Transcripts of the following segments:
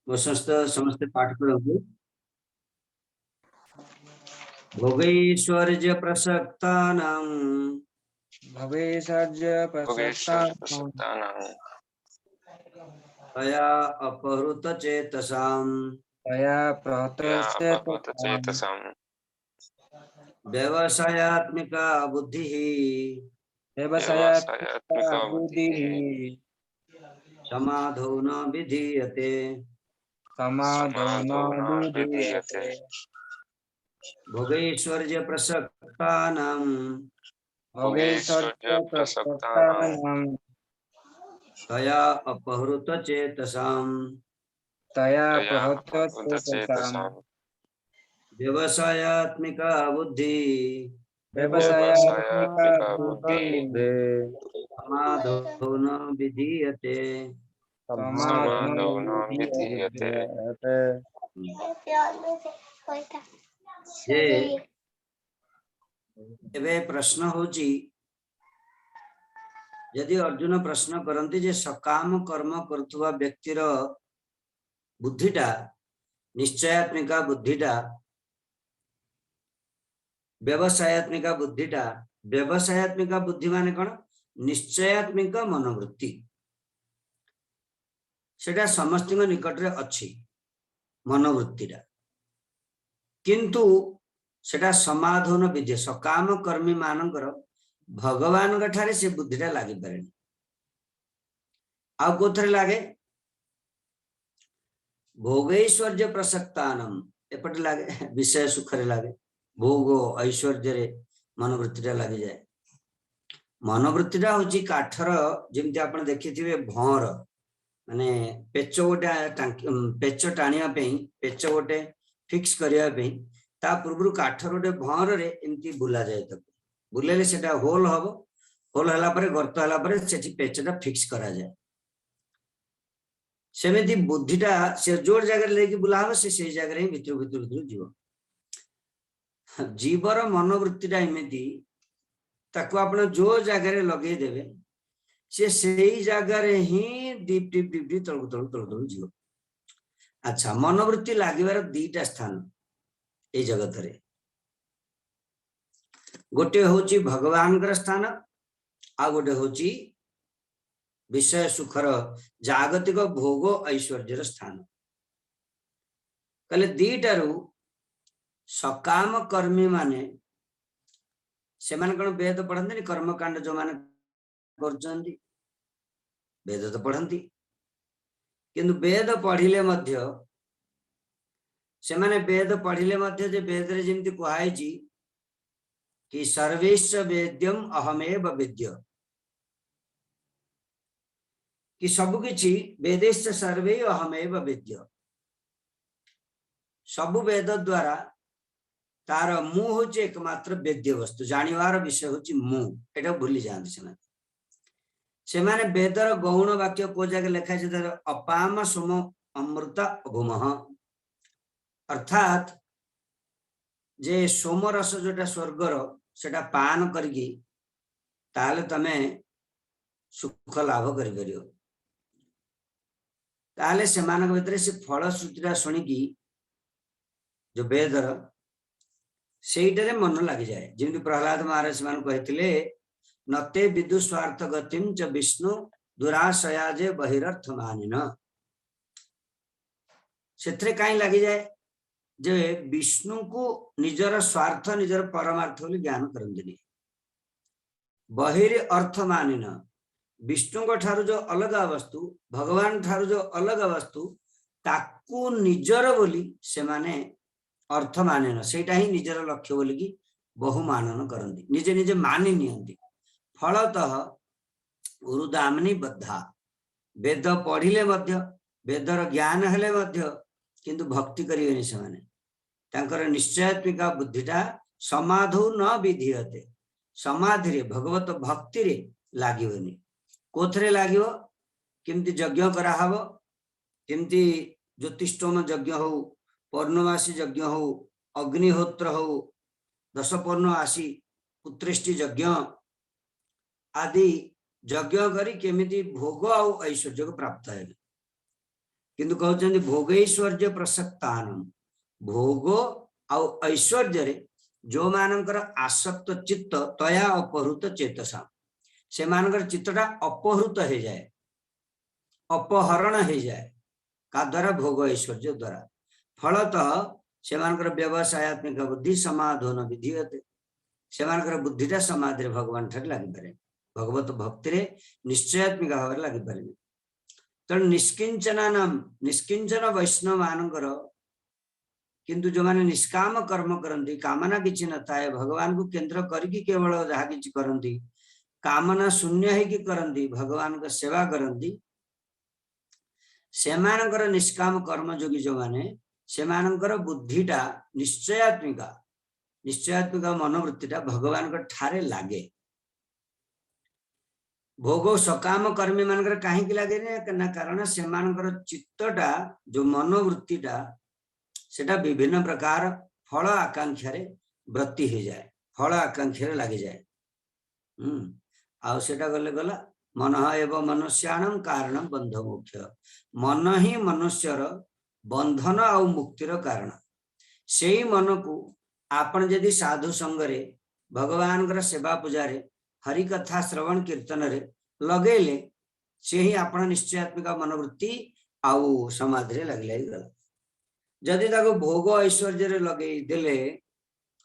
वो समस्त पाठ करंतु भोगैश्वर्य प्रसक्तानां भवेशर्य प्रसक्तानां तया अपहृत चेतसां तया प्रहतचेतसां व्यवसायात्मिका बुद्धिः व्यवसायात्मिका बुद्धिः समाधौ न विधीयते। समाधो न विधीयते। भोगैश्वर्य प्रसक्तानां भोगैश्वर्य प्रसक्तानां तया अपहृत चेतसां तया प्रहतचेतसां व्यवसायात्मिका बुद्धि व्यवसायात्मिका बुद्धिः समाधौ न विधीयते। समाधो न विधीयते। जे एबे प्रश्न होची यदि अर्जुन प्रश्न करती जे सकाम कर्म करुवा व्यक्तिर बुद्धिटा निश्चयात्मिका बुद्धिटा व्यवसायात्मिका बुद्धिटा व्यवसायात्मिका बुद्धि माने कौन निश्चयात्मिक मनोवृत्ति सेटा समस्त निकट रे अच्छी मनोवृत्तिटा किंतु सेटा समाधान विधि सकाम कर्मी मानकर भगवान ठारे से बुद्धिटा लगी पारे आउ कोथरे लागे भोगैश्वर्य प्रसक्तानम एपटे लागे विषय सुखरे लागे भोग ऐश्वर्य रे मनोवृत्तिटा लगी जाए मनोवृत्तिटा होची काठर जेमति आपण देखिथिबे भौर माने पेच गोटे पेच टाणिया पेच गोटे फिक्स करिया ता पूर्व काठर गोटे भौर रे एमती बुला जाए तक बुलेले सेटा होल हबो होल हला परे गर्त हला परे सेठी पेचटा फिक्स करा जाए सेमेती बुद्धिटा से जोड़ जगह लेके बुला हबो से जगह ही भितर भितर जीव जीवर मनोवृत्तिटा एमती ताको आपण जो जगह लगे देबे से सही जगह ही डीप डीप डीप डीप तल जीव। अच्छा मनोवृत्ति लागिबार दीटा स्थान ए जगत रे गोटे होची भगवान कर स्थान आ गोटे होची विषय सुखर जागतिक भोग ऐश्वर्यर स्थान कले दीटारू सकाम कर्मी माने से माने कोन वेद पढ़ंती कर्मकांड जो माने करचंदी वेद तो पढ़ंती किंतु वेद पढ़िले मध्य से माने वेद पढ़िले मध्य जे वेद रे जेमति कुहाई जी कि सर्वेश वेद्यम अहमेव वेद्य कि सब किछि वेदेश सर्वे अहमेव वेद्य सब वेद द्वारा तार मु होचे एकमात्र वेद्य वस्तु जानिवार विषय होची मु एटा भूली जांती से माने वेदर गौण वाक्य को जगह लिखा है अपाम सोम अमृत भूम अर्थात जे सोम रस जोटा स्वर्गर सेटा पान करके ताले तमे सुख लाभ करि परियो ताले से मानक भितर से फल श्रुतिटा सुनिकी जो वेदर सेइटरे मन लगी जाए जेमति प्रहलाद महाराज मान कहथिले नते विदु स्वार्थ गतिम च विष्णु दुराशयाजे बहिरर्थ मानिन सेत्रे काई लगी जाए जे विष्णु को निजर स्वार्थ निजर परमार्थ बोली ज्ञान करंदिनी बहिर अर्थ मानिन विष्णु को ठारू जो अलग वस्तु भगवान ठारू जो अलग वस्तु ताकू निजर बोली से माने अर्थ मानेन सेटा ही निजर लक्ष्य बोली की बहु मानन करंदी निजे निजे मानि नियंती फलतः उरुदामनी बद्धा वेद पढ़िले मध्य वेदर ज्ञान हेले मध्य किंतु भक्ति करिवेनि से माने तांकर निश्चयात्मिका बुद्धिटा समाधौ न विधीयते समाधि रे भगवत भक्ति रे लागिवनी कोथरे लागिवो किमति यज्ञ करा हबो किमति ज्योतिष्टोम यज्ञ हो पौर्णमासी यज्ञ हो अग्निहोत्र हो दश पौर्णमासी पुत्रेष्टि यज्ञ आदि यज्ञ करी केमिति भोग और ऐश्वर्य को प्राप्त है किंतु कहते भोगैश्वर्य प्रसक्तान भोग आउ ऐश्वर्य जो मानकर आसक्त चित्त तया अपहृत चेतसा से मानकर चित्तटा अपहृत हो जाए अपहरण हो जाए का द्वारा भोग ऐश्वर्य द्वारा फलतः से मानकर व्यवसायत्मिक बुद्धि समाधन विधीयते से मानकर बुद्धिटा समाधि भगवान ठारे लगी पारे भगवत भक्ति रे निश्चयात्मिक भाव लगी पारे तेणु निष्किंचन वैष्णव मानकर किंतु जो माने निष्काम कर्म करती कामना किसी न थाए भगवान को केंद्र करके केवल जहाँ किसी करती कामना शून्य है करती भगवान का सेवा करती से मानकर निष्काम कर्म योगी जो माने से मानकर बुद्धिटा निश्चयात्मिका मनोवृत्तिटा भगवान को ठारे लागे भोग सकाम कर्मी मानकर कहीं लगे ना कारण से मानकर चित्तटा जो मनोवृत्तिटा सेटा विभिन्न प्रकार फल आकांक्षा रे वृत्ति हो जाए फल आकांक्षा लगी जाए आउटा गले गला मन एवं मनुष्याण कारण बंध मुख्य मन ही मनुष्यर बंधन आ मुक्तिर कारण से ही मन को आपण जदि साधु संगरे भगवान सेवा पूजा रे हरिकथा श्रवण कीर्तन रे लगेले से ही आपण निश्चयात्मिक मनोवृत्ति आउ समाधि लगे गला जदि ताको भोग ऐश्वर्य रे लगे देले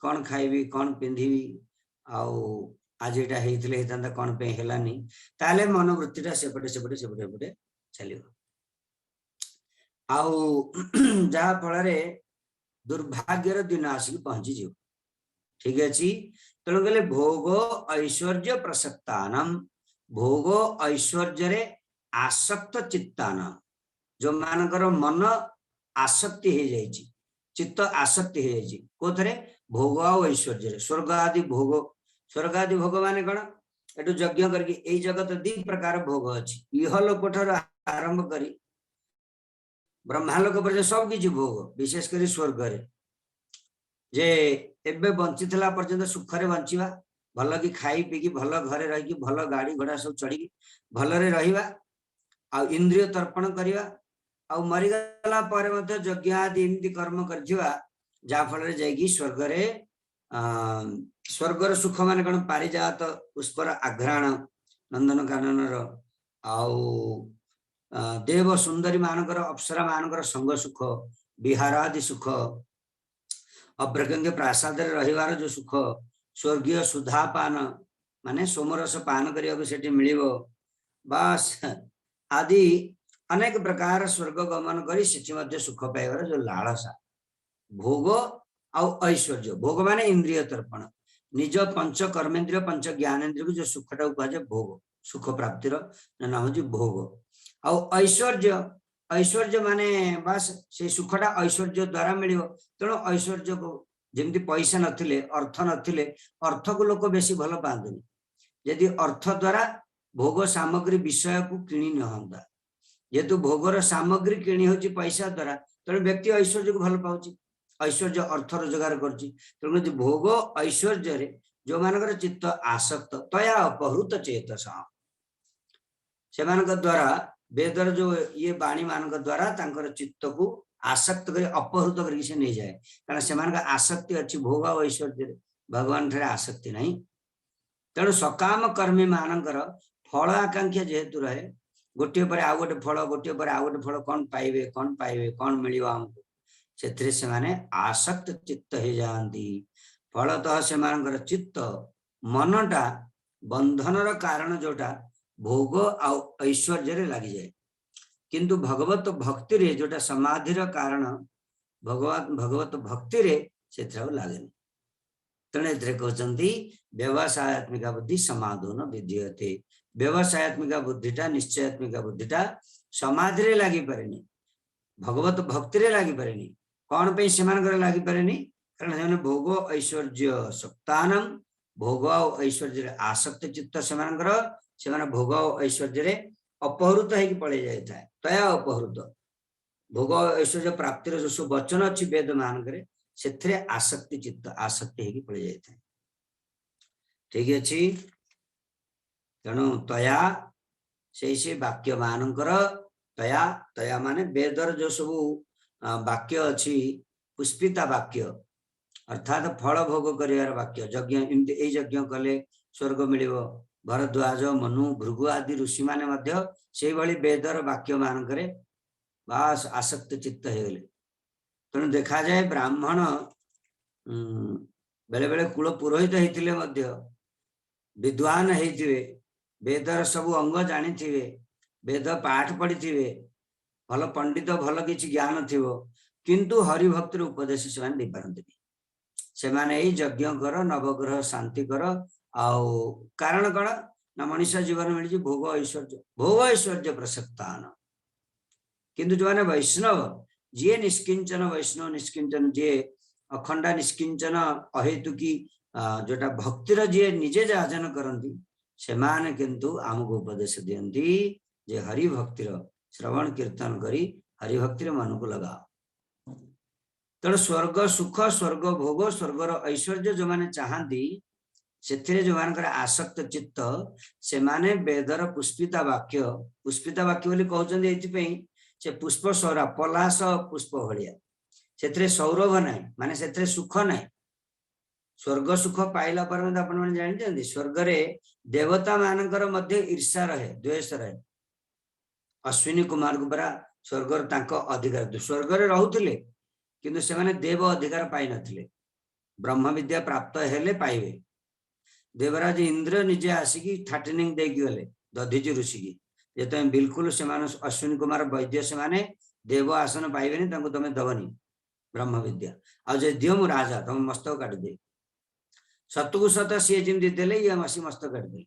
कौन खाइबी कौन पिंधिबी आउ आज यहाँ कौन पे हेलानी ताले मनोवृत्तिटा सेपटे सेपटे सेपटे सेपटे चलियो आउ जहा फल दुर्भाग्यर दिन आसिक पहुंची जीव ठीक अच्छी तेणु कहले भोग ऐश्वर्य प्रसक्तान भोग ऐश्वर्य आसक्त चित्तान जो मानकर मन आसक्ति हो जाए चित्त आसक्ति हो जाए कोथरे भोग आ ऐश्वर्य स्वर्ग आदि भोग माने कौन एटू यज्ञ करके यही जगत दी प्रकार भोग अच्छी इह लोक ठार आरंभ करी ब्रह्मालोक पर सब किसी भोग विशेषकर स्वर्ग जे एबे बंची पर्यंत सुखरे बंचवा भल कि खाई पी भल घरे रही भल गाड़ी घोड़ा सब चढ़ी भलरे रहिबा आ इंद्रिय तर्पण करवा आ मरीगला यज्ञ आदि एमती कर्म करथिबा जा फल जाइकी स्वर्गरे स्वर्गर सुख मान कौन पारिजात पुष्पर आघ्राण नंदन कानन देव सुंदरी मानकर अप्सरा मानकर संग सुख विहारादि सुख अभ्रगंग प्रासाद रहिवार जो सुख स्वर्गीय सुधापान माने सोमरस पान करने मिलिबो बास आदि अनेक प्रकार स्वर्ग गमन करी सुख पाइबार जो लालसा भोग आउ ऐश्वर्य भोग माने इंद्रिय तर्पण निज पंच कर्मेन्द्रिय पंच ज्ञानेन्द्रिय को जो सुखटा कहुए भोग सुख प्राप्तिर नाम हूँ भोग आउ ऐश्वर्य माने बास से सुखटा ऐश्वर्य द्वारा मिलिबो तेणु ऐश्वर्य को जमती पैसा नथिले अर्थ को लोक बेसी भल पाते यदि अर्थ द्वारा भोग सामग्री विषय को किणी नहंता जेहेतु भोगर सामग्री किणी होची पैसा द्वारा तेणु व्यक्ति ऐश्वर्य को भल पाउची ऐश्वर्य अर्थ रोजगार करची तेणु भोग ऐश्वर्य जो मानकर चित्त आसक्त तया अपहृत चेतसा से द्वारा वेदर जो ये बाणी मान द्वारा तांकर चित्त को आसक्त कर अपहृत करके से नहीं जाए कारण से आसक्ति अच्छी भोग और ऐश्वर्य भगवान ठारे आसक्ति नहीं तेणु सकाम कर्मी मानकर फल आकांक्षा जेहेतु रहे गोटे पर आउ गोटे फल गोटे पर आउ गोटे फल कौन पाइबे कौन मिलिबो हमको से माने आसक्त चित्त हो जाती फलतः से मानकर चित्त मनटा बंधनर कारण जोटा भोग आउ ऐश्वर्य लगी जाए किंतु भगवत भक्ति रे जोटा समाधिर कारण भगवत भक्ति रे से लगे तेणु कहते व्यवसायत्मिक बुद्धि समाधान विधीयते व्यवसायत्मिक बुद्धिटा निश्चयात्मिक बुद्धिटा समाधि रे लगी पारे भगवत भक्ति रे लगी पारे कौन पे से लगी पारे कारण भोग ऐश्वर्य सप्तान भोग ऐश्वर्य आसक्त चित्त से भोग ऐश्वर्य अपहृत हो पड़े जाए तया अपहृत भोग ऐश्वर्य प्राप्तिर जो सब वचन अच्छी वेद मानक से आसक्ति चित्त आसक्ति हो पड़े जाए ठीक अच्छी तेणु तया से वाक्य मानकर तया तया माने वेदर जो सब वाक्य अच्छी पुष्पिता वाक्य अर्थात फल भोग कर वाक्य यज्ञ एमती यज्ञ कले स्वर्ग मिल भरद्वाज मनु भृगु आदि ऋषि माने से भली वेदर वाक्य मानक बास आसक्त चित्त हो गले तेणु देखा जाए ब्राह्मण बेले बेले कुल पुरोहित होते विद्वान होते वेदर सब अंग जानी वेद पाठ पढ़ी भल पंडित भल किसी ज्ञान थी किंतु हरिभक्तिर उपदेश से पारती से यज्ञ कर नवग्रह शांति कर आउ कारण कण ना मनुष्य जीवन मिली भोग ऐश्वर्य प्रसक्तान किंतु जो मैंने वैष्णव जी निष्किंचन वैष्णव निष्किंचन जी अखंडा निष्किंचन अहेतुकी जोटा भक्तिर जी निजे जाजन करती से माने किंतु आमको उपदेश दियंती जे हरि भक्तिर श्रवण कीर्तन करी हरि भक्तिर मन को लगाओ तेणु स्वर्ग सुख स्वर्ग भोग स्वर्गर ऐश्वर्य जो मैंने चाहती से जो मान आसक्त चित्त से माने वेदर पुष्पिता वाक्य बोली कहते से पुष्प सौरा पलाश पुष्प भाया से सौरभ ना माने से सुख ना स्वर्ग सुख पाइला पर अपन जानते स्वर्ग रे देवता मानकर मध्य ईर्षा रहे द्वेष रहे अश्विनी कुमार को परा स्वर्ग अधिकार स्वर्ग रे रहूले किंतु से माने देव अधिकार पाई नथिले ब्रह्म विद्या प्राप्त हेले पाइबे देवराज इंद्र निजे आसिकी थ्रेटनिंग देकी गले दधीचि ऋषि की जे तुम बिल्कुल से अश्विनी कुमार वैद्य से माने देव आसन पाइबेनी तुम दबनी ब्रह्म विद्या आ जे दियो मु राजा तुम मस्तक काट दे सतकु सत सी जमी देले ये मसी मस्तक काट दे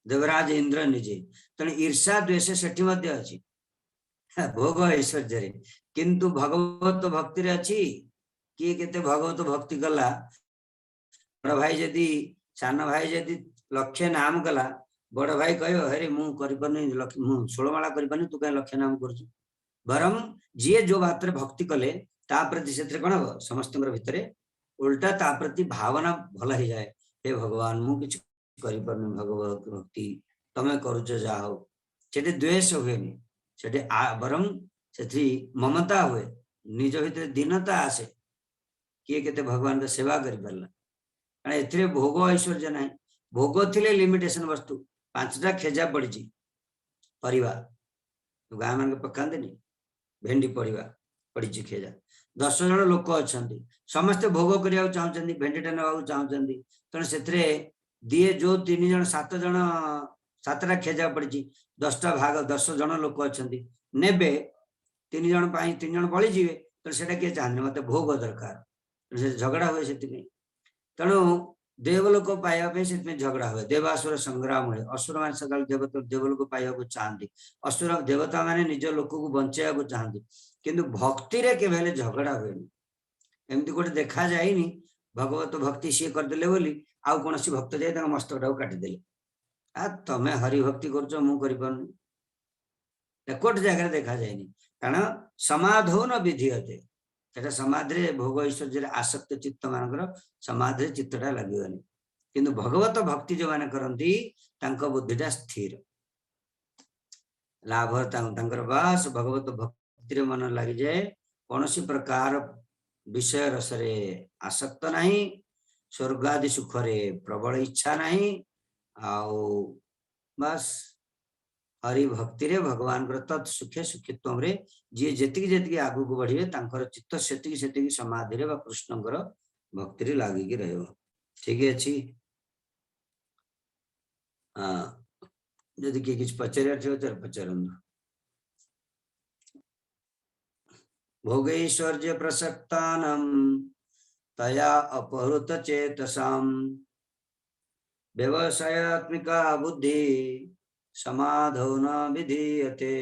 देवराज इंद्र निजे तेणु ईर्षा द्वेष सेठी मध्य अछि भोग ऐश्वर्य रे किंतु भगवत भक्ति रे अछि किए केते भगवत भक्ति कला बड़ भाई जदि सान भाई जदि लक्ष्य नाम कला बड़ भाई कहो हेरे मु षोलमाला कर तू कहीं लक्ष्य नाम कर बरम जी जो बात भक्ति कले प्रति से कौन हम समस्त भितर उल्टा ता प्रति भावना भल हो जाए हे भगवान मु किछ करि परनु भगवत भक्ति तमे करूच जा हो सेठी द्वेष हुए सेठी बरम से ममता हुए निज भितर दीनता आसे किए केते भगवान का सेवा करि परला कारण एथिरे भोग ऐश्वर्य ना भोग थिले लिमिटेशन वस्तु 5टा खेजा पड़ी परिवा गाँ मान पकाते भेंडी परिवा पड़ी खेजा 10 जन लोक अच्छा समस्ते भोग करने चाहते भेंडीटा ना चाहते तेणु से दिए जो 3 जन 7 जन 7टा खेजा पड़ी 10टा भाग 10 जन लोक अच्छा ने 3 जन 3 जन बड़ीजे तेणु से किए चाहते मत भोग दरकार झगड़ा हुए से तेणु देवलोक पाइबा से झगड़ा हुए देवासुर संग्राम हुए असुर मान सकाल देवलोक पाइबा चाहती असुर देवता माने निज लोक को बचाइबा चाहती किंतु भक्ति रे केवल झगड़ा हुए एमती गोटे देखा जाए भगवत भक्ति सी करदे बोली आउ कौन भक्त जाए मस्तकटा काटिदे आ तमें हरिभक्ति कर कोट जगह देखा जाए कारण समाधो न विधीयते समाधि भोग ऐश्वर्य आसक्त चित्त मान समाधि चित्तटा लगे किंतु भगवत भक्ति जो मैंने करती बुद्धिटा स्थिर लाभ बास भगवत भक्ति मन लगी जाए कौन सी प्रकार विषय रसरे आसक्त नहीं स्वर्ग आदि सुख रे प्रबल इच्छा नहीं आउ बस हरि भक्ति रे भगवान तत् सुखे सुखित्व रे जी जेतिकी जेतिकी आगु को बढ़िए तांकर चित्त सेतिकी सेतिकी समाधि रे कृष्णकर भक्ति रे लागिकी रहिबो ठीक अछि यदि किए किछ पचारिया थियो त पचारंदु भोगैश्वर्य प्रसक्तानम तया अपहृत चेतसाम व्यवसायात्मिका बुद्धि समाधो न विधीयते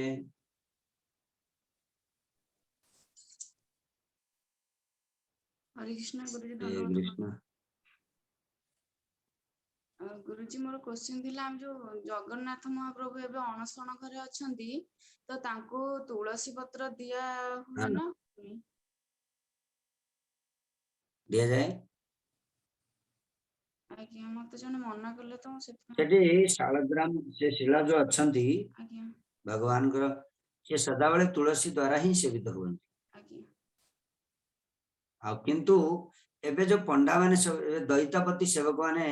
हरे कृष्ण गुरुजी हरे धन्यवाद कृष्ण गुरुजी मोर क्वेश्चन थिला हम जो जगन्नाथ महाप्रभु एबे अणसण घरे अछंती तो तांको तुलसी पत्र दिया हुए ना दिया जाए आज्ञा मते जने मना करले तो सेठी शालग्राम से शिला जो अछंती आज्ञा भगवान से सदाबले तुलसी द्वारा ही सेवित हुए किंतु एबे जो पंडा माने दैतापति सेवक माने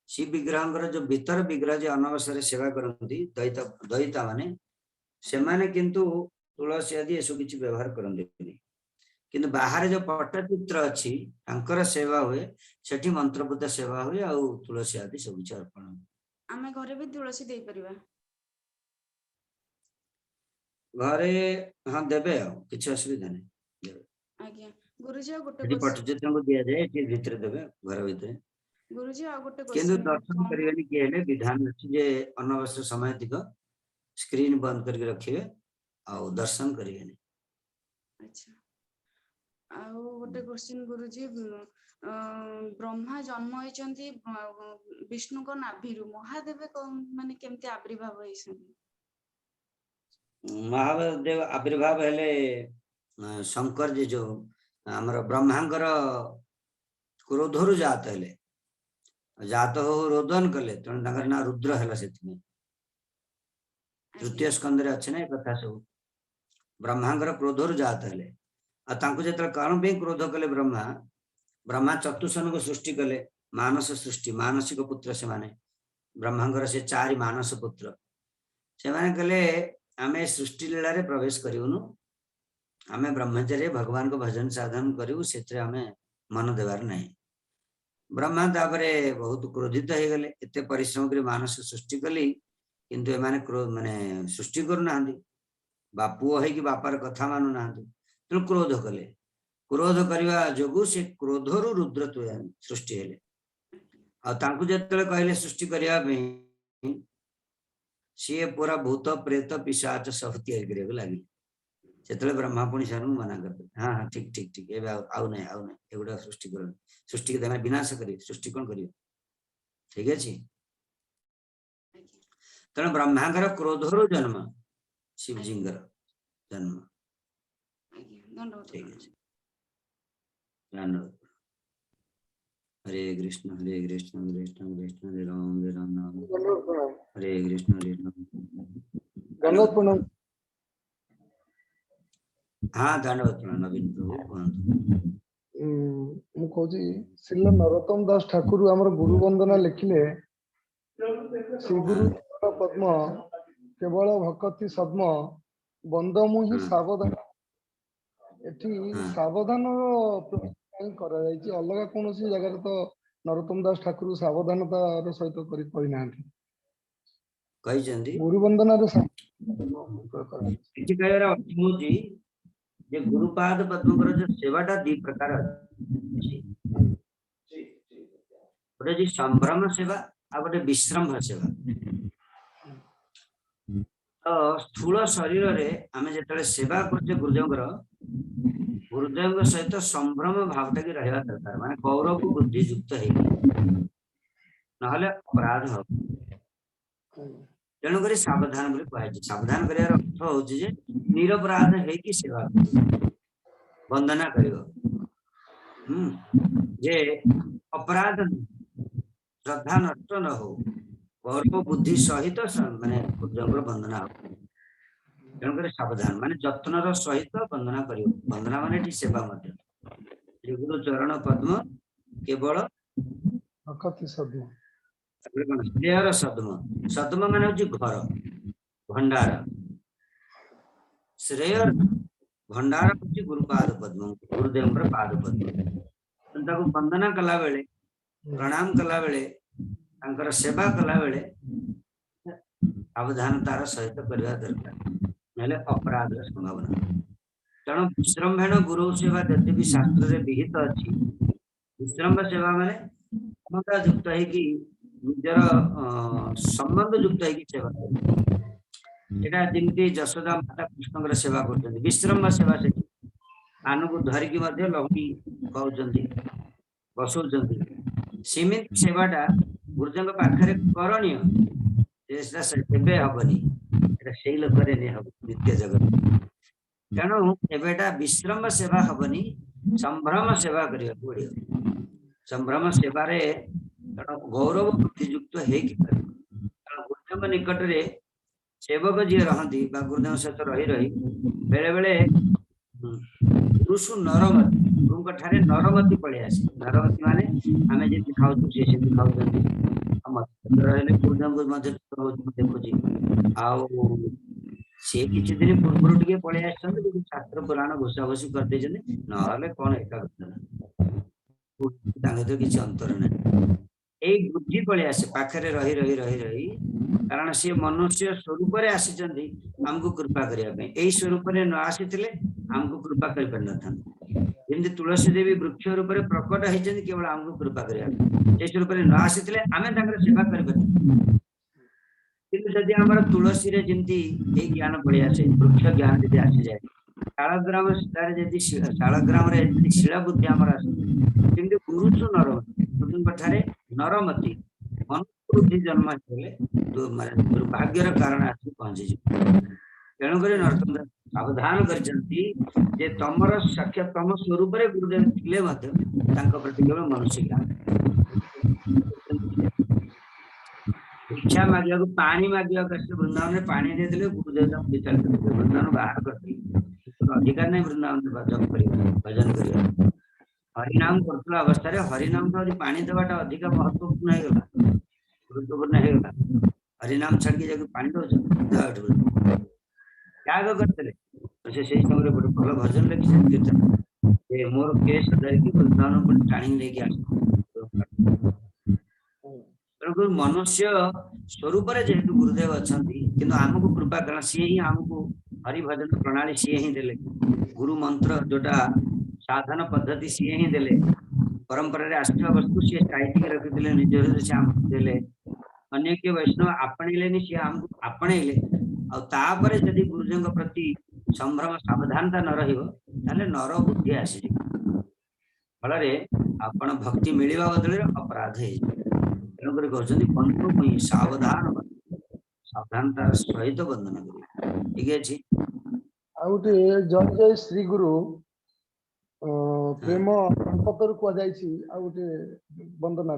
शिव विग्रह जो भीतर विग्रह जो अनवसर सेवा करती दैता माने से माने किंतु तुलसी आदि एसु किछि व्यवहार करते किंतु बाहर जो पट्टचित्र अच्छी तांकर सेवा हुए सेठी मंत्रपूत सेवा हुए आ तुलसी आदि सब किछि अर्पण आमे घरे भी तुलसी दे परिबा घरे हाँ देबे किछि असुविधा नहीं आज्ञा गुरुजी आ गोटे यदि पट्टचित्र को दिया जाए एठी भीतर देबे घर भीतर गुरुजी आ गोटे किंतु दर्शन करियनि के हेले विधान अछि जे अनवश्य समय दिक स्क्रीन बंद करके रखिए आ दर्शन करियनि अच्छा आ गोटे क्वेश्चन गुरुजी ब्रह्मा जन्म होइचंती विष्णु को नाभिरु महादेव माने केमते आविर्भाव होइसंती महादेव आविर्भाव हेले शंकर जी जो हमर ब्रह्मांकर क्रोधरु जात हेले जात हो रोदन कले तेणु तांकर ना रुद्र हेला सेति तृतीय स्कंद रे अछि नै कथा सब ब्रह्मांकर क्रोधरु जात हेले आ तांको जेतल कारण पे क्रोध कले ब्रह्मा चतुसन को सृष्टि कले मानस सृष्टि मानसिक पुत्र से माने ब्रह्मांकर से चारि मानस पुत्र से माने कले आमे सृष्टि लीला रे प्रवेश करिवनु आमे ब्रह्मचर्य भगवान को भजन साधन करिवु सेत्रे आमे मन देवार नहीं ब्रह्मा तापरे बहुत क्रोधित हो गले एते परिश्रम कर मानस सृष्टि कली किंतु एमाने क्रोध माने सृष्टि करू नांदी बापू है कि बापार कथा मानु नांदी तो क्रोध कले क्रोध करवा जोगु से क्रोधरु रुद्र सृष्टि हेले आ तांकु जेतले कहले सृष्टि करिया पे सी पूरा भूत प्रेत पिशाच सब तैयारी करिया लागि सेतले ब्रह्मा पुणी सारू मना करते हाँ हाँ ठीक ठीक ठीक एबे आउ नहीं एगुड़ा सृष्टि कर सृष्टि के तमे विनाश करी सृष्टि कोन करियो ठीक अछि तण ब्रह्मांकर क्रोधरु जन्म शिवजिंगर जन्म ठीक अछि धन्यवाद हरे कृष्ण कृष्ण कृष्ण हरे राम हरे कृष्ण धन्यवाद प्रणाम हाँ धन्यवाद नवीन मु कहूँ श्रील नरोत्तम दास ठाकुर आमर गुरु वंदना लिखिले श्री गुरु पद्म केवल भक्ति सद्म बंद मुहि सावधान एठी सावधान करा जायछि अलग कौन जगह तो नरोत्तम दास ठाकुर सावधानता सहित करि नांती कहि जंदी गुरु वंदना रे किछि कहरा अर्थमुजी जे गुरुपाद पद्मकर जो सेवाटा दी प्रकार अछि गोटे जी संभ्रम सेवा आ गोटे विश्रम्भ सेवा तो स्थूल शरीर रे आमे जेतले सेवा करते गुरुदेव सहित संभ्रम भावटा की रहवा दरकार माने गौरव को बुद्धि युक्त है नहले अपराध हो तेणु करी सावधान बोली कहै सावधान करियार अर्थ होछि जे निरपराध है कि सेवा वंदना करियो जे अपराध श्रद्धा नष्ट न हो गौरव बुद्धि सहित माने गुरुदेव वंदना हो तेणुकर सावधान माने जत्नर सहित वंदना करियो वंदना माने टी सेवा मध्य श्री गुरु चरण पद्म केवल भक्ति सद्म स्नेहर सद्म सद्म माने होची घर भंडार श्रेय भंडार होची गुरुपाद पद्म गुरुदेव पाद पद्म ताको वंदना कला बेले प्रणाम कला बेले तांकर सेवा कला बेले सावधानतार सहित करवा दरकार नले अपराध संभावना तेणु विश्रम्भेण गुरु सेवा यदि भी शास्त्र रे विहित अछि विश्रम्भ सेवा माने क्षमता युक्त है कि निजर संबंध युक्त है कि सेवा एटा जिनकी यशोदा माता कृष्ण सेवा करते विश्रम्भ सेवा से आनु को धर की मध्य लहुनी कहउचंदी बसउचंदी सीमित सेवाटा गुरुजन पाखरे करणीय एसा सेबे हबनी एटा सेई लोकरे ने हब नित्य जगत तेणु एबेटा विश्रम्भ सेवा हबनी संभ्रम सेवा करियो पड़ियो संभ्रम सेवा रे गौरव बुद्धि युक्त है कि गुरुजन निकट रे सेवक जी रहती गुरुदेव सहित रही रही बेले बेले गुरुषु नरमती गुरु ठारे नरमती पड़े आसे नरमती माने आमे जे खाऊ से खाऊ गुरुदेव देखुची सी किसी दिन पूर्व टे पलि शास्त्र पुराण घोषा घोषी करदे ना कौन एका तो किसी अंतर ना यही बुद्धि पलि आसे पाखरे रही रही रही रही कारण सी मनुष्य स्वरूप आमको कृपा करने यही स्वरूप न आसी आमको कृपा कर तुलसी देवी वृक्ष रूप में प्रकट होती केवल आमको कृपा करने स्वरूप न आसी आम सेवा कर जदि आम तुलसी जमी ज्ञान पलि आसे वृक्ष ज्ञान जब आसी जाए शालग्राम शालग्राम शिला बुद्धि आम आसे गुरुषु नरमती नरमती बुद्धि जन्म दुर्भाग्यर कारण आसी पहुंची तेणुक नरोत्तम दास सावधान कर तमर साक्षात तम स्वरूप गुरुदेव थे प्रति केवल मनुष्य ज्ञान इच्छा मांगा पानी मांगा वृंदावन में पानी देते गुरुदेव विचार करते वृंदावन बाहर करते अधिकार नहीं वृंदावन जप कर भजन कर हरिनाम कर अवस्था हरिनाम तो पानी देवाटा अधिक महत्वपूर्ण होगा गुरुत्वपूर्ण होगा हरिनाम छाड़ के पानी दौर त्याग करते समय गोटे भल भजन लिखी मोर केस धरिकी वृंदावन टाणी लेके तेणुक मनुष्य स्वरूप जेहेतु गुरुदेव अच्छा कि आमको कृपा करण सी ही आमको हरिभजन प्रणाली सी ही देले गुरु मंत्र जोटा साधन पद्धति सी ही देले परंपरा आसवा वस्तु सी साइटिक रखिले निज से आमको देले अन्य के वैष्णव आपणेले सी आमको आपणेले आपर जदि गुरुजों प्रति संभ्रम सावधानता न रही नर बुद्धि आसी फल आपण भक्ति मिलवा बदल अपराध तेणुक कहते बंधु मुई सावधान सावधानतार सहित बंधन कर ठीक अच्छे आउटे जय जय श्री गुरु प्रेम कल्पतरु कहुटे वंदन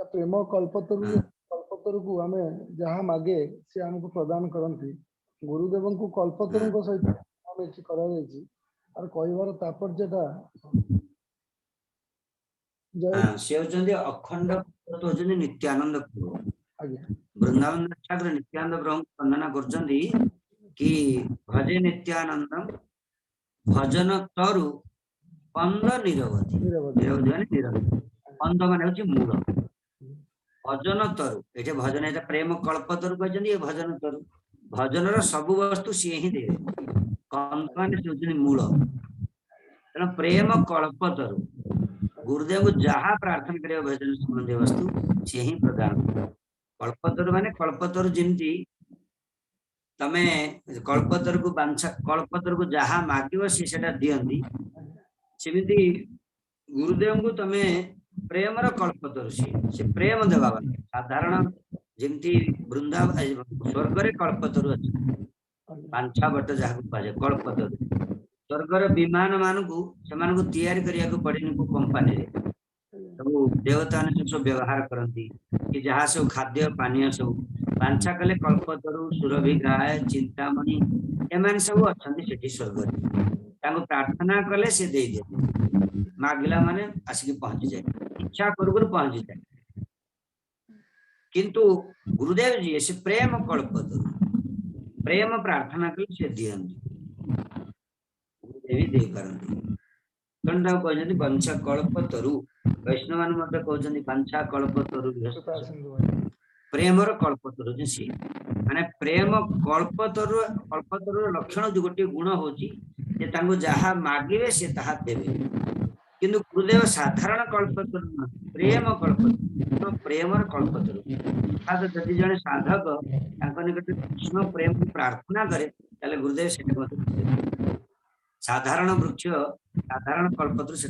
प्रेम कल्पतरु को आमे जहाँ मागे से हमको प्रदान करती गुरुदेव को कल्पतरु सहित कहबार तात्पर्यटा से अखंड नित्यानंद वृंदावन ठाकुर नित्यानंद प्रभु वर्णना कर कि भजे नित्यानंदम भजन तरु पंद निरवधि निरवधि माने निरवधि पंद माने होची मूल भजन तरु ये भजन ये प्रेम कल्पतरु कहते भजन तरु भजन सब वस्तु सी ही दे कंद माने मूल तेना प्रेम कल्पतरु गुरुदेव को जहाँ प्रार्थना करे भजन संबंधी वस्तु सी ही प्रदान कल्पतरु माने कल्पतरु जमती तमे कल्पतरु को बांछा कल्पतरु को जहाँ मागिव सी दियंती सेमिति गुरुदेव को तमे प्रेम कल्पतरु से प्रेम देवा साधारण जमती वृंदावन स्वर्ग कल्पतरु अच्छे बांछा बट जहाँ कहुए कल्पतरु स्वर्गर विमान मानू से तैयारी करने को पड़े कंपानी सब देवता सब व्यवहार करती कि जहाँ सब खाद्य पानीय सब बांछा कले कल्पतरु सुरभि गाय चिंतामणि एम सब अच्छा स्वर्ग प्रार्थना कले से दे दिए मागिला माने आसिक पहुंची जाए इच्छा कर पहुंची जाए किंतु गुरुदेव जी से प्रेम कल्पतरु प्रेम प्रार्थना कले से दियंती बंछा कल्पतरु वैष्णव कहते बंछा कल्पतरु प्रेमर कल्पतरु सी माने प्रेम कल्पतरु कल्पतरु लक्षण जो गोटे गुण होची जहाँ मागिवे से ताहा देवे किंतु गुरुदेव साधारण कल्पतरु प्रेम कल्पतरु प्रेमर कल्पतरु जदि जड़े साधक निकट कृष्ण प्रेम की प्रार्थना करे ताले गुरुदेव से साधारण वृक्ष साधारण कल्पतरु से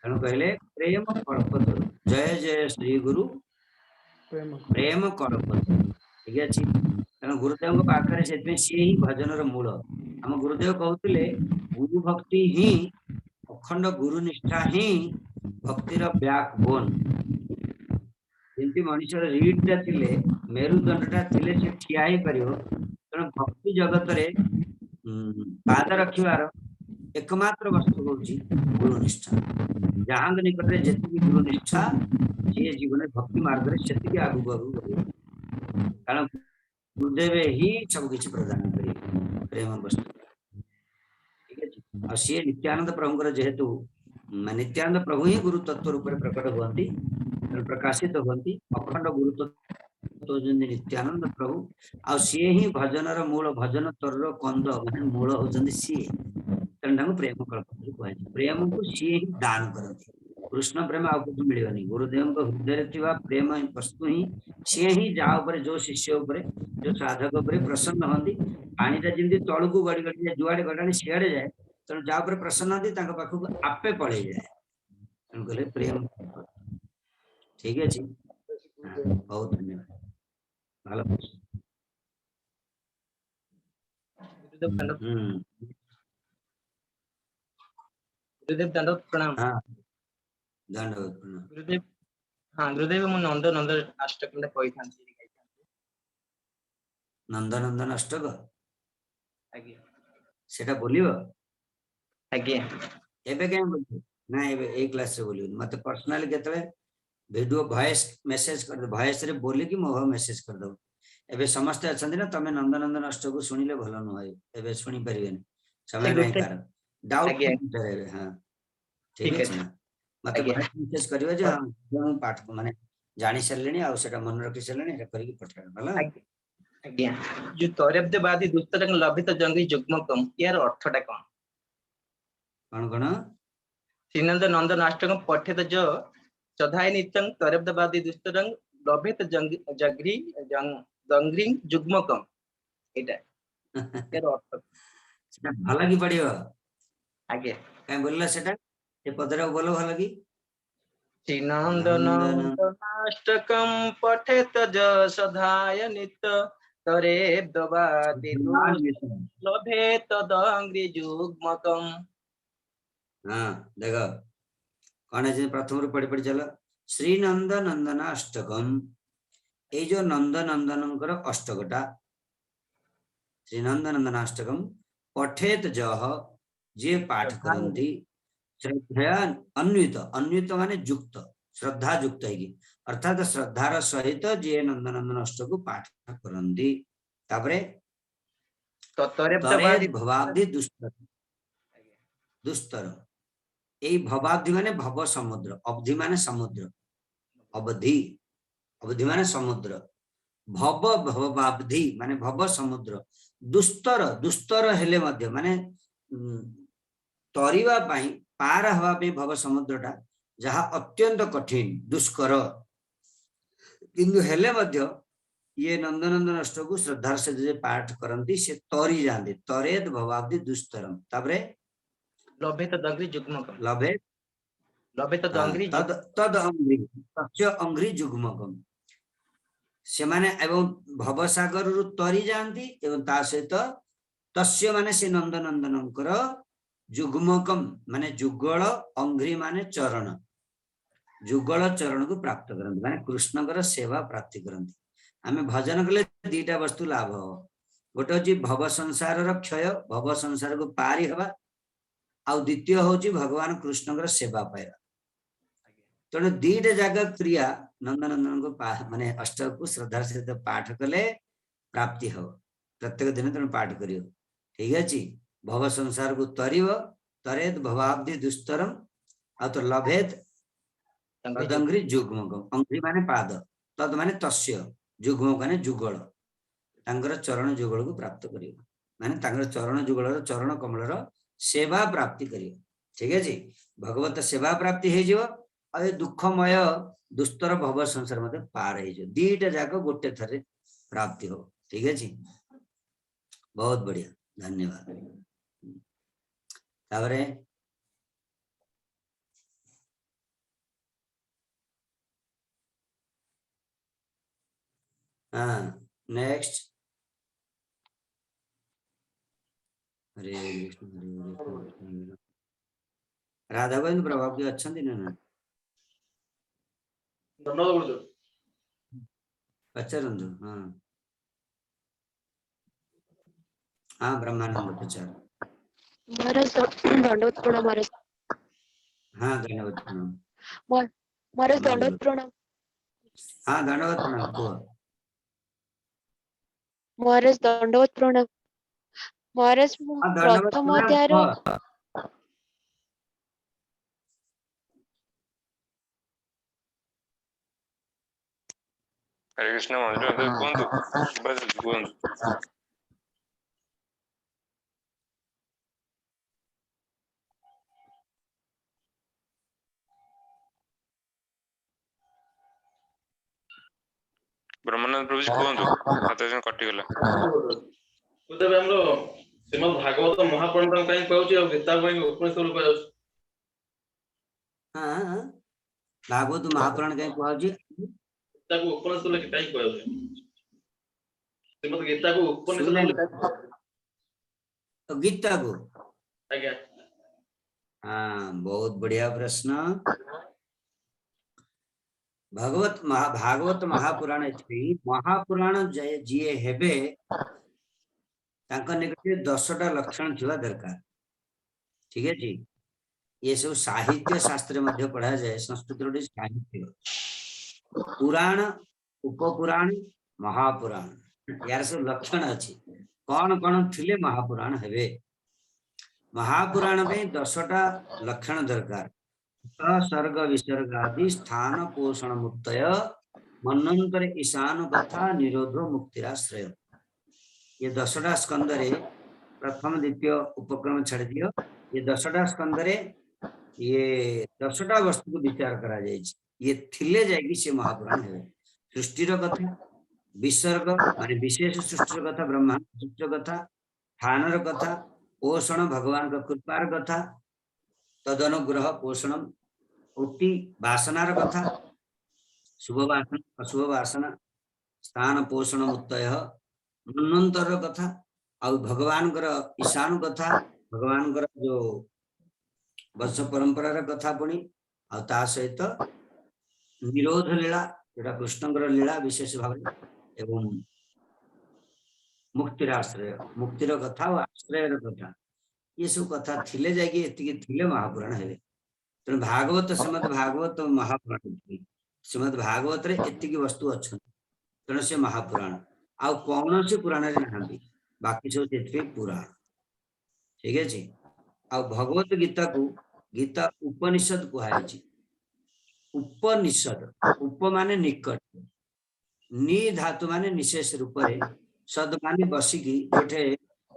तेणु कहले प्रेम कल्पतरु जय जय श्री गुरु प्रेम कल्पतरु ठीक अच्छे तेणु गुरुदेव पाखे से सी ही भजन मूल आम गुरुदेव कहते गुरु भक्ति ही अखंड गुरु निष्ठा ही भक्तिर बैकबोन ଯେମିତି ମଣିଷର ରିଡ୍ ଟା ଥିଲେ ମେରୁଦଣ୍ଡଟା ଥିଲେ ସେ ଠିଆ ହେଇପାରିବ, ତେଣୁ ଭକ୍ତି ଜଗତରେ ପାଦ ରଖିବାର एकमात्र वस्तु हूँ गुरुनिष्ठा। जहाँ निकट में जी गुरुनिष्ठा सी जीवन भक्ति मार्ग से आगू आगू बढ़, कारण गुरुदेव ही सब किसी प्रदान करेंगे प्रेम वस्तु। ठीक है, और सी नित्यानंद प्रभुंर जेहेतु नित्यानंद प्रभु ही गुरु तत्व रूप में प्रकट हुई प्रकाशित होती, अखंड गुरु तत्व नित्यानंद प्रभु आ सी ही भजनर मूल भजन तर कंद मान मूल होती सी प्रेम कल्पना कह प्रेम को सी ही दान करती। कृष्ण प्रेम आउ कुछ मिलनी, गुरुदेव हृदय प्रेम वस्तु ही सी ही जहाँ जो शिष्य उपर जो साधक उपर प्रसन्न होती, पानीटा जमी तल को गड़ी गड़ी जुआड़े गलानी सियाड़े जाए, तेणु जहाँ पर प्रसन्न होती पाखक आपे पड़े जाए, तेणु कहले प्रेम। ठीक है, बहुत धन्यवाद, भल गुरुदेव दंडवत प्रणाम। हाँ, दंडवत प्रणाम। गुरुदेव, हाँ गुरुदेव मु नंद नंद अष्टक में कोई था नंदनंदन अष्टक आगे सेटा बोलियो आगे एबे केम बोलियो ना, एबे ए क्लास रे बोलियो मते पर्सनली केतले वीडियो वॉइस मेसेज कर दे, वॉइस रे बोली कि मो मेसेज कर दो। एबे समस्त अछंदी ना, तमे नंदनंदन अष्टक को सुनिले भलो न होय, एबे सुनी परिबेन समय नहीं कर डाउट करे। हां ठीक है ना, मते वॉइस मेसेज करियो जे हम जो पाठ माने जानि सरलेनी आ सेटा मन रखि सरलेनी एटा करी पठा भला। आज्ञा जो तौरब्दवादी दुस्तरंग लभित जंगी जुग्मकम यार अर्थटा कोन कोन श्रीनंद नंदन अष्टकम पठित जो सदाय नित्यं तौरब्दवादी दुस्तरंग लभित जंगरी जंगरी जुग्मकम एटा यार अर्थ सेटा भला की पड़ियो आगे काय बोलला सेटा ए पदरा बोलो भला की श्रीनंद नंदन अष्टकम पठित जो सदाय नित्य तौरब्दवादी लभे तदंग्री जुग्मकम। हाँ देखो कौन है प्रथम रू पढ़ी पढ़ी चलो श्री नंद नंदन अष्टकम, ये जो नंद नंदन अष्टकटा श्री नंद नंदन अष्टकम पठेत जह जे पाठ करती श्रद्धा अन्वित, अन्वित माने युक्त श्रद्धा युक्त है, अर्थात श्रद्धार सहित जे नंद नंदन अष्टक पाठ करती तापरे तरे भवाब्धि दुस्तर, दुस्तर यही भवाब्धि माने भव समुद्र, अवधि माने समुद्र, अवधि अवधि माने समुद्र, भव भवाब्धि माने भव समुद्र, दुस्तर दुस्तर हेले मध्य माने तरिवा पाई पार हवा पे भव समुद्रटा जहा अत्यंत कठिन दुष्कर, किंतु हेले मध्य ये नंदनंदन अष्टक को श्रद्धा से जो पाठ करती से तरी जाते, तरेद भवाब्धि दुस्तरम तापरे लभेत दंग्री जुग्मकम, लभेत लभेत दंग्री तद तद अंग्री तस्य अंग्री जुग्मकम से माने एवं भवसागर रु तरी जाती एवं ता सहित तस्य माने से नंदनंदनकर जुग्मकम माने जुगल अंग्री माने चरण, जुगल चरण को प्राप्त करते माने कृष्णकर सेवा प्राप्ति करते। आमे भजन कले दीटा वस्तु लाभ हो, गोटे हूँ भव संसार क्षय भव संसार को पारी हवा, आउ द्वितीय हूँ भगवान कृष्ण सेवा पाइबा, तेणु दीटा जगह क्रिया नंदनंदन को माने अष्टक को श्रद्धा सहित पाठ कले प्राप्ति हो, प्रत्येक दिन तेणु पाठ करियो। ठीक अच्छे, भव संसार को तरीब तरेत भवाब्धि दुस्तरम आ तो लभेत तदंग्री जुग्मकम, अंग्री माने पाद, तद माने तस्य, जुग्म माने जुगल, तांकर चरण जुगल को प्राप्त करियो माने तांकर चरण जुगल चरण कमलर सेवा प्राप्ति करियो। ठीक है जी, भगवत सेवा प्राप्ति हे जिवो आ ए दुखमय दुस्तर भव संसार मते पार हे जिवो, दीटा जाक गोटे थरे प्राप्ति हो। ठीक है जी, बहुत बढ़िया, धन्यवाद। तावरे हाँ नेक्स्ट, हरे कृष्ण हरे कृष्ण, राधा गोविंद प्रभाव की अच्छा दिन ना धन्यवाद गुरुदेव। पचारंतु हाँ हाँ ब्रह्मानंद पचार महाराज दंडवत प्रणाम महाराज। हाँ धन्यवाद प्रणाम महाराज दंडवत धन्यवाद प्रणाम हाँ धन्यवाद प्रणाम कुह महाराज दंडवत प्रणाम महाराज मु हाँ धन्यवाद प्रथम प्रणाम अध्याय कुह हरे कृष्ण मंजू कुहतु बस कुहतु ब्रह्मानंद प्रभु जी कुहतु हाथ से कटि गला तबे हमरो श्रीमद् भागवत महापुराण काई कहउची और गीता काई उपनिषद कहउची हाँ हाँ भागवत महापुराण कहीं कहउची गीता को उपनिषद लेके काई कहउची श्रीमद् गीता को उपनिषद लेके तो गीता को आज्ञा हाँ बहुत बढ़िया प्रश्न भागवत महापुराण महापुराण जीए हेबे तांका निकटे 10टा लक्षण थिबा दरकार ठीक है जी ये सब साहित्य शास्त्र मध्य पढ़ा जाए संस्कृत रो साहित्य पुराण उपपुराण महापुराण यार सब लक्षण अछि कौन कौन थिले महापुराण हेबे महापुराण में 10टा लक्षण दरकार सर्ग विसर्ग आदि स्थान पोषण मुक्तय मनंतर ईशान कथा निरोधो मुक्तिराश्रय ये 10टा स्कंद रे प्रथम द्वितीय उपक्रम छाड़ दियो ये 10टा स्कंद रे ये 10टा वस्तु को विचार करा जाय ये थिले जायगी से महापुराण है सृष्टिर कथा विसर्ग माने विशेष सृष्टिर कथा ब्रह्मांड सृष्टिर कथा स्थानर कथा पोषण भगवान का कृपार कथा तदनुग्रह पोषण उक्ति वासनार कथा शुभ वासना अशुभ वासना स्थान पोषण मुक्तय मनंतर कथा और भगवान ईशान कथा भगवान जो वंश परंपरार कथा पुणी आ सहित निरोध लीला जोटा कृष्ण लीला विशेष भाव एवं मुक्तिर आश्रय मुक्तिर कथा और आश्रय कथा ये सब कथा थिले जाएगी एतिकी थिले महापुराण हेबे तेणु भागवत श्रीमद भागवत महापुराण श्रीमद भागवत रे एतिकी वस्तु अच्छा तेणु से महापुराण आ कौन से पुराण रे नहांती बाकी सब तेथि पुराण ठीक है जी आ भगवत गीता को गीता उपनिषद कहायछि उपनिषद उप माने निकट नि धातु माने निशेष रूप रे सद माने बसिकी जोठे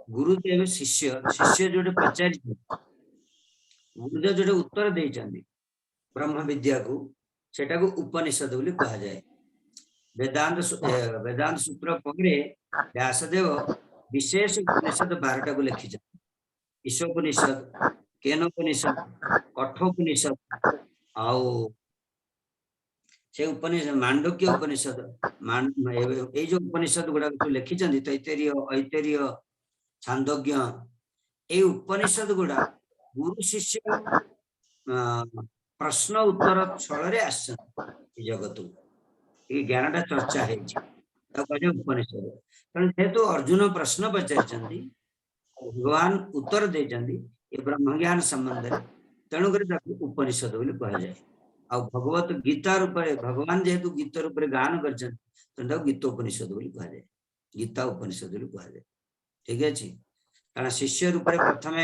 गुरुदेव शिष्य शिष्य जोटे पचारि गुरुदेव जोटे उत्तर देइचंदी ब्रह्म विद्या को सेटा को उपनिषद बोली कहा जाए वेदांत सूत्र परे व्यासदेव विशेष उपनिषद 12टा को लिखि ईशोपनिषद केनोपनिषद कठोपनिषद आउ से उपनिषद मांडुक्य उपनिषद ए जो उपनिषद गुड़ा लिखि तैतरीय ऐतरीय छांदोग्य ए उपनिषद गुड़ा गुरु शिष्य प्रश्न उत्तर छल जगत ये ज्ञानटा चर्चा है उपनिषद तेणु जेहेतु अर्जुन प्रश्न पचारि भगवान उत्तर देते ये ब्रह्म ज्ञान संबंध में तेणुक उपनिषद बोली कह जाए आ भगवत गीता रूप भगवान जेहेतु गीता रूप गान कर गीतोपनिषद बोली कह जाए गीता उपनिषद बोली कह जाए ठीक है कारण शिष्य रूप प्रथम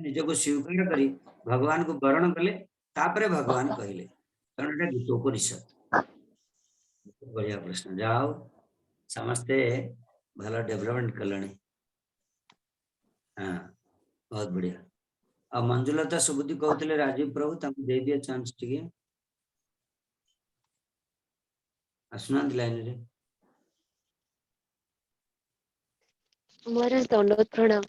निजको स्वीकार करी भगवान को वर्ण कले तापरे भगवान कहले कारण गीतोपनिषद बढ़िया प्रश्न जाओ समस्ते भला डेवलपमेंट कले हाँ बहुत बढ़िया अब मंजुलता सुबुद्धि कहते राजीव प्रभु तक दे दिया चांस टिके आसुना लाइन रे महाराज दंडवत प्रणाम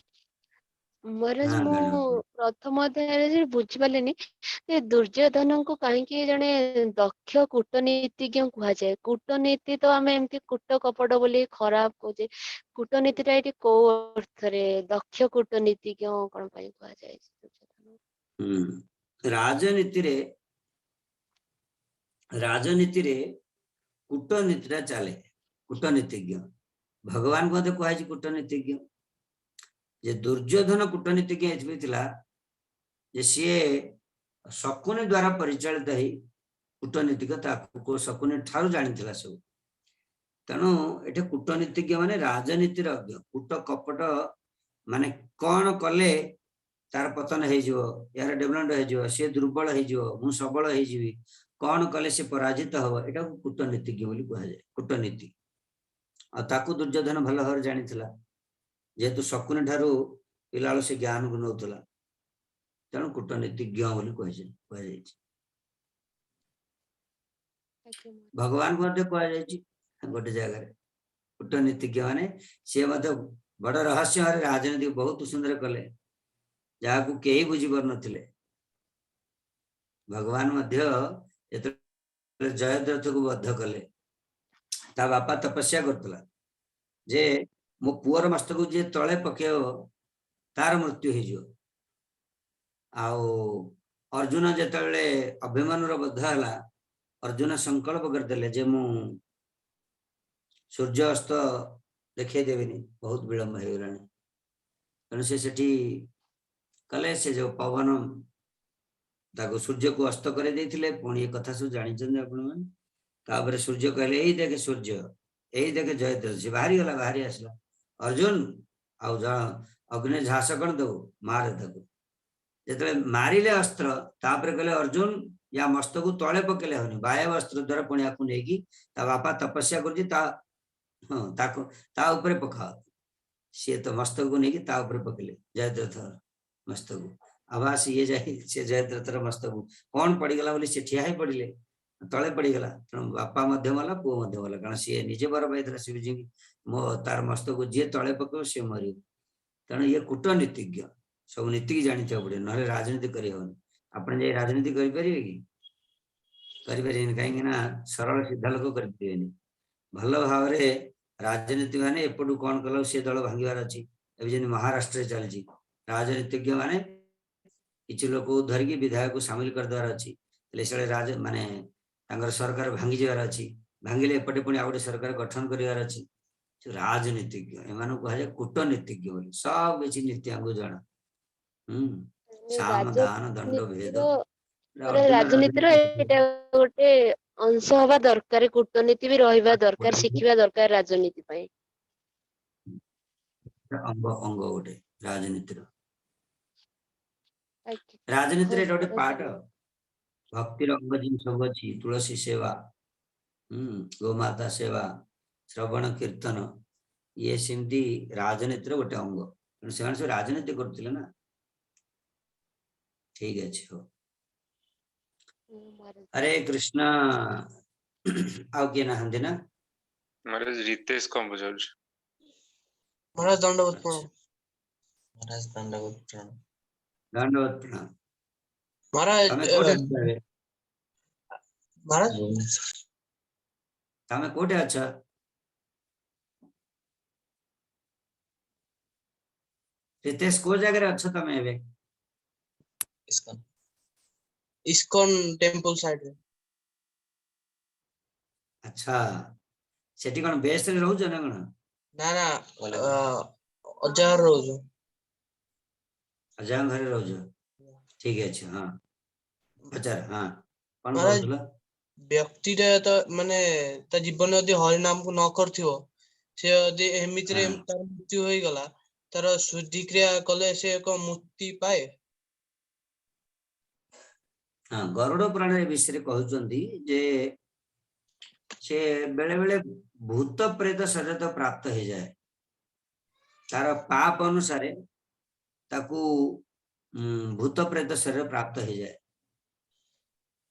महाराज हाँ मु धन्यवाद प्रथम अध्याय बुझी पालेनी जे दुर्योधन को कहीं जने दक्ष कूटनीतिज्ञ कहा जाए कूटनीति तो आम एमती कूट कपट बोली खराब कहे कूटनीति ये को अर्थ रे दक्ष कूटनीतिज्ञ कौन कहा जाए राजनीति रे कूटनीति चले कूटनीतिज्ञ भगवान को कहुई कूटनीतिज्ञ जे दुर्योधन कूटनीतिज्ञ ये सी शकुनी द्वारा परिचालित ही कूटनीतिक शकुनी ठारू जानी सब तेणु ये कूटनीतिज्ञ माने राजनीतिर अज्ञ कूट कपट माने कौन कले तार पतन हो यार डेभलपमेंट हो सी दुर्बल हो सबल हो कौन कले से पराजित हम यहाँ कूटनीतिज्ञ बोली कह जाए कूटनीति ताकू दुर्योधन भल भाव जानी जेहेतु शकुनी ठारू पिला से ज्ञान को नौला तेणु कूटनीतिज्ञ बोली कह भगवान को कह गोटे जगह कूटनीतिज्ञ माने सी बड़ रहस्य राजनीति बहुत सुंदर कले जहाँ को कई बुझी पार नथिले भगवान जयद्रथ को बद्ध कले ता बापा तपस्या करतला जे मो पुअर मस्तक जे तले पकेव तार मृत्यु हो अर्जुन जेतले अभिमन्युर बद्ध हला अर्जुन संकल्प करदेले जे मु सूर्य अस्त देखे देविनी बहुत विलंब हो गलानी तेणु से कले से जो पवन ताको सूर्य को अस्त कर देथिले पुणी ये कथा सब जानी आपण सूर्य कहले यही देखे सूर्य यही देखे जयद्रथ से बाहरी गला बाहरी आसला अर्जुन अग्नि झास कण दो मारे ताको जेतले मारिले अस्त्र तापर कहले अर्जुन या मस्तक को तले पकेले होनी बाह्य अस्त्र द्वारा पुणी आपको नहीं ता बापा तपस्या कर पकाओ सी तो मस्तक को नहीं पकेले जयद्रथ मस्तक आवास ये जाए से जयद्रथर मस्तक कौन पड़गला बोली से ठिया ही पड़े तले पड़गला तेणु बापा मला पुओ मला कारण सी निजे बर पाई शिवजी मो तार मस्तक जी तले पक सी मर तेणु ये कूटनीतिज्ञ सब नीति जानी पड़े ना राजनीति करनी आपड़ जाए राजनीति करें कहीं सरल सीधा लोक करें भल भाव राजनीति माने एपटू कौन कल सी दल भांगार अच्छी महाराष्ट्र चलती राजनीतिज्ञ माने किसी लोक धरिकी विधायक को सामिल करदेवार अच्छी राज माने सरकार भांगी जावार अच्छी भांगिले एपटे पुणी आउ सरकार गठन करार अच्छी राजनीतिज्ञ एम कह कूटनीतिज्ञ बोली सब किसी नीति आमको जाना साम दान दंड भेद राजनीति गोटे अंश हवा दरकार कूटनीति भी रहिबा दरकार शिखिबा दरकार राजनीति पई अंग अंग गोटे राजनीति राजनीति गोटे पार्ट भक्तिर अंग जिन सब अच्छी तुलसी सेवा गोमाता सेवा श्रवण कीर्तन ये सेमती राजनीति गोटे अंग से सब राजनीति करथिले ना ठीक अच्छे हो हरे कृष्णा आउ किए ना ना महाराज रितेश कौन बुझाऊ महाराज दंडवत प्रणाम महाराज दंडवत प्रणाम दंडवत प्रणाम महाराज महाराज तमे कोठे अच्छा रितेश को जगह अच्छा तमे एबे इस्कॉन टेंपल साइड रे अच्छा सेठी कोन बेस रे रहू जने कोन ना ना अजार रहू अजार घरे रहू ठीक है अच्छा हां अजार हां कोन महाराज बोलला व्यक्ति रे तो माने ता जीवन यदि हरि नाम को न करथियो से यदि एमित रे हाँ। तार मृत्यु होई गला तार शुद्धि क्रिया कले से को मुक्ति पाए हाँ गरुड़ पुराण विषय कहते जे से बेले बेले भूत प्रेत शरीर तो प्राप्त हो जाए तार पाप अनुसार ताकू भूत प्रेत शरीर प्राप्त हो जाए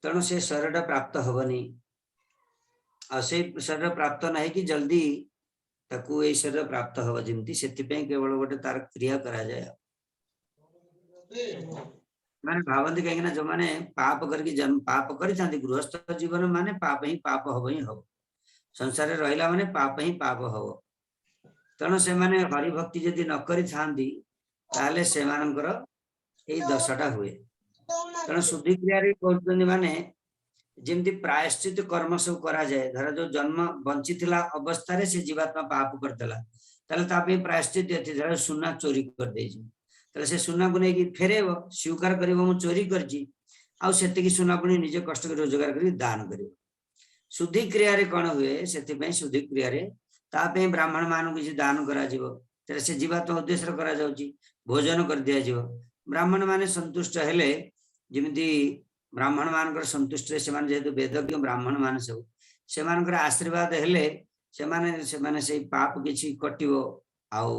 तेणु से शरीर प्राप्त हबनी से शरीर प्राप्त नहीं कि जल्दी ताकू ये शरीर प्राप्त हब जमती से केवल गोटे तार क्रिया करा जाए माने भावती कहीं जो माने पाप करके जन्म पाप करी गृहस्थ जीवन माने पाप ही हम संसार रहिला माने पाप ही पाप हम तेणु से माने हरि भक्ति जदि न करी थांदी ताले से मानकर एई दशाटा हुए तेणु शुद्धि क्रिया रे कहउतनी माने जेमती प्रायश्चित कर्म सब करा जाए धर जो जन्म बंची थिला अवस्था रे से जीवात्मा पाप करदेला ताले तापे प्रायश्चित अछि धर सुना चोरी कर देछि ताले से सुना को नै कि फेरेबो स्वीकार करिवो मु चोरी करछि आ सेति कि सुना पुनी निजे कष्ट कर रोजगार करी दान करिवो शुद्धि क्रिया रे कोन हुए सेति पई शुद्धि क्रिया रे तापे ब्राह्मण मान किछि दान करा जिवो ताले से जीवात्मा उद्देश्य रे करा जाउछि भोजन कर दिया जिवो ब्राह्मण माने संतुष्ट हेले जेमिति ब्राह्मण मानकर संतुष्ट से माने जेतु वेदज्ञ ब्राह्मण मान सब से मानकर आशीर्वाद हेले से माने से पाप किछि कटिवो आउ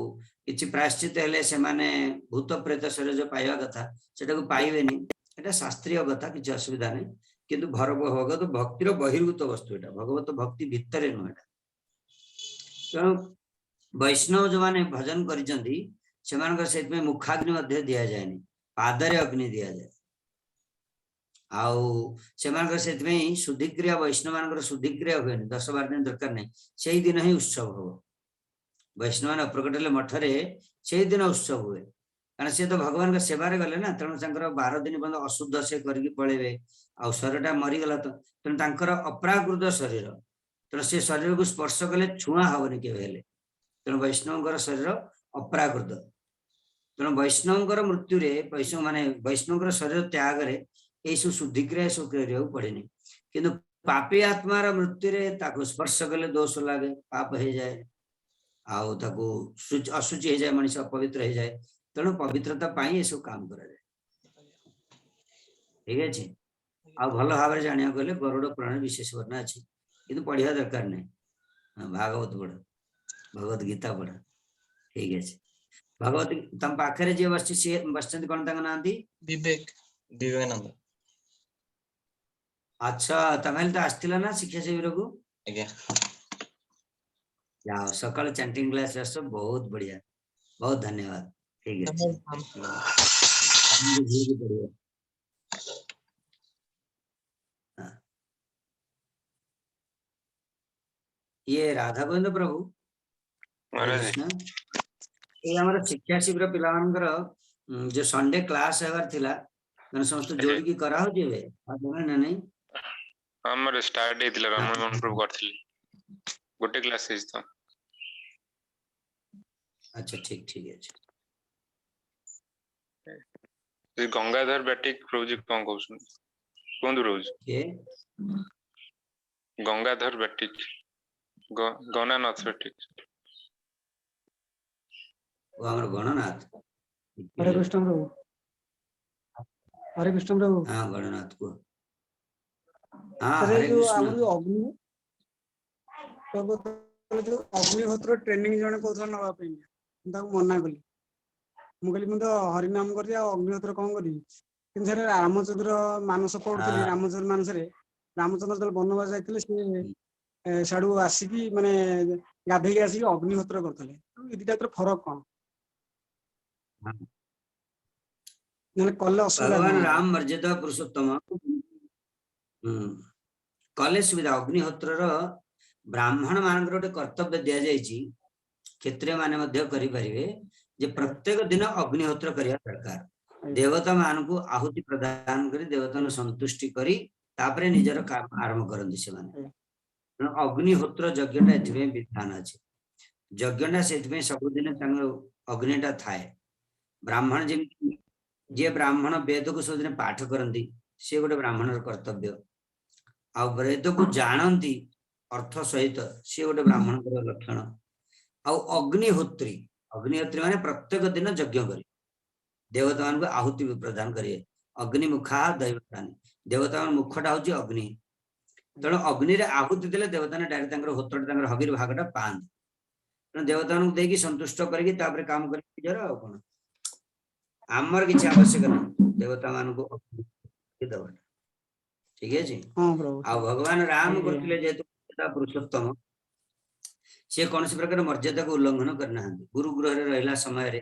किछि प्रायश्चित हेले से माने भूत प्रेत शरीर जो पाइबा कथा सेटा को पाइबेनी एटा शास्त्रीय कथा किछि असुविधा नै किंतु भगवत भक्तिर बहिर्भूत वस्तु एटा भगवत भक्ति भितरे न एटा तो वैष्णव जो माने भजन करिसंती से मानकर सेत में मुखाग्नि मध्य दिया जायनी पादरे अग्नि दिया जाय आउ से मानकर सेत में शुद्धि क्रिया वैष्णव मानकर शुद्धि क्रिया हुए 10-12 दिन दरकार नहीं से दिन ही उत्सव हो वैष्णव मान प्रकटले मठ रे से दिन उत्सव हुए कारण से तो भगवान का सेवा रे गले ना तेणु 12 दिन बंद अशुद्ध से करके पळेबे आ शरीरटा मरी गला तो तेणु तांकर अपराकृत शरीर तेणु से शरीर को स्पर्श कले छुआ हबनी के हेले तेणु वैष्णव शरीर अपराकृत तेणु वैष्णव मृत्यु रे वैष्णव माने वैष्णव शरीर त्याग रे ऐसु शुद्धि क्रिया सब करियो पड़ेनी किंतु पापी आत्मार मृत्यु रे ताको स्पर्श कले दोष लागे पाप हे जाए आउ ताको अशुचि हे जाए मनुष्य अपवित्र हे जाए तेणु पवित्रता पाई ऐसु काम करा जाए ठीक है आ भल भाव जानिया गले गरुड़ पुराण विशेष वर्णना अछि किंतु पढ़िया दरकार नै भागवत पढ़ भगवत गीता पढ़ ठीक है भगवत तम पाखरे जे बसछि से बसचंद कोन तंग नांदी विवेकानंद अच्छा तमेल तो आस्तिला ना शिक्षा शिविर को आज्ञा जाओ सकाल चैंटिंग क्लास आसो बहुत बढ़िया बहुत धन्यवाद ठीक है ये राधा गोविंद प्रभु ये हमारा शिक्षा शिविर पिलामानकर जो संडे क्लास हेबार थिला माने समस्त जोड़ी की करा हो जेबे ना नहीं हमर स्टार्ट हेतिला रमण मन प्रभु करथिले गोटे क्लास है तो अच्छा ठीक ठीक है ये गंगाधर बैटिक प्रोजेक्ट कोन कहउछन कोन रोज के गंगाधर बैटिक गणनाथ बैटिक वो हमर गणनाथ हरे कृष्ण प्रभु हरे कृष्ण प्रभु हां गणनाथ को हां सर हरे जो कृष्ण हम जो अग्नि प्रभु जो अग्निहोत्र ट्रेनिंग जने कोथन नवा पे ताको मना कली मु कहली मु तो हरि नाम कर दिया अग्निहोत्र कोन करी किन सर रामचंद्र मानस पढुतली हाँ। रामचंद्र मानस रे रामचंद्र जल वनवास जाइतले से साडू आसीकी माने गाधेई आसीकी अग्निहोत्र करथले ए दिटा तर फरक कोन माने कल्ले असुविधा भगवान कोन? राम मर्यादा पुरुषोत्तम कले सुविधा अग्निहोत्र ब्राह्मण मान गोटे कर्तव्य दि जाइए क्षत्रिय माने मध्य करि परिबे जे प्रत्येक दिन अग्निहोत्र करिया दरकार देवता मान को आहुति प्रदान करी देवता संतुष्टि करी तापरे निजर काम आरंभ करंदी से माने अग्निहोत्र यज्ञटा एथिबे विधान अछि यज्ञटा सेथिबे सब दिन तंग अग्निटा थाए ब्राह्मण जेमि जे ब्राह्मण वेद को सब दिन पाठ करंदी से गोटे ब्राह्मणर कर्तव्य आ वेद को जानती अर्थ सहित सी गोटे ब्राह्मण लक्षण अग्निहोत्री अग्निहोत्री माने प्रत्येक दिन यज्ञ करी देवता मान को आहुति प्रदान करिए अग्नि मुखा दैवतानि देवता मान मुखटा होची अग्नि तेणु अग्नि रे आहुति देले देवता ने डायरेक्ट होत्र हगिर भागटा पांद तेणु देवता मान देकी संतुष्ट करके तापर काम करी जरा आ कोन आमर किछि आवश्यक नहीं देवता मान को देवता ठीक है जी हां प्रभु आ भगवान राम करथिले जेतु पुरुषोत्तम से कौन से प्रकार मर्यादा को उल्लंघन करना गुरु गृह रे रहला समय रे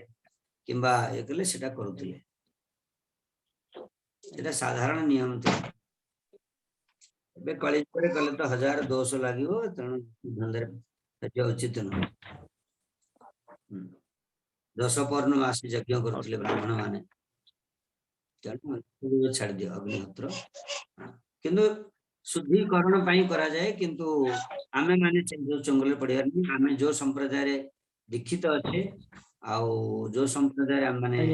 किंबा ए कले सेटा करूथिले एटा साधारण नियम था बे कॉलेज पर कले तो 1000 दोष लागिवो तण धंदर जो उचित न 10 पर्ण मास यज्ञ करूथिले ब्राह्मण माने तण छाड़ दियो अग्निहोत्र किंतु शुद्धिकरण पाई करा जाए किंतु आमे माने जो चंगल पड़ियार नहीं आमे जो संप्रदाय रे दीक्षित अच्छे आउ जो संप्रदाय आम माने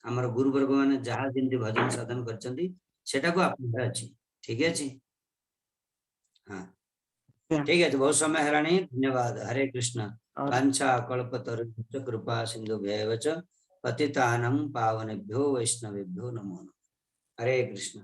हमर गुरु वर्ग माने जहाँ जेंति भजन साधन करचंदी सेटा को आपन अछि ठीक अछि हाँ ठीक है बहुत समय हेरानी धन्यवाद हरे कृष्ण वांछा कल्पतरुभ्यश्च कृपा सिन्धुभ्यैव च पतितानां पावनेभ्यो वैष्णवेभ्यो नमो नमः हरे कृष्ण।